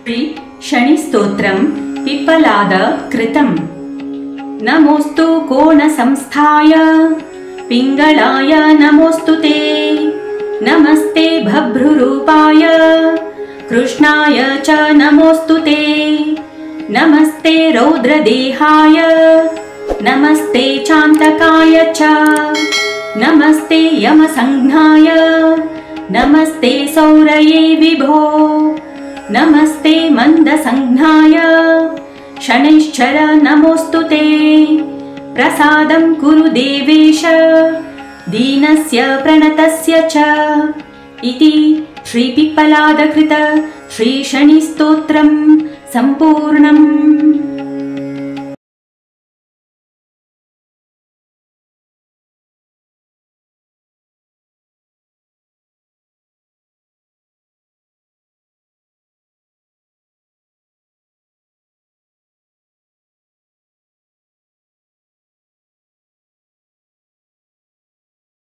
श्री शनिस्तोत्रम् पिप्पलाद कृतम्। नमोस्तु कोणसंस्थाय पिङ्गलाय नमोस्तु ते। नमस्ते भभ्रुरूपाय कृष्णाय च नमोस्तु ते। नमस्ते रौद्रदेहाय नमस्ते चान्तकाय च। नमस्ते यमसंज्ञाय नमस्ते सौरये विभो। नमस्ते मन्दसंज्ञाय शनैश्चर नमोस्तु ते। प्रसादं कुरु देवेश दीनस्य प्रणतस्य च। इति श्रीपिप्पलादकृत श्रीशनिस्तोत्रं सम्पूर्णम्।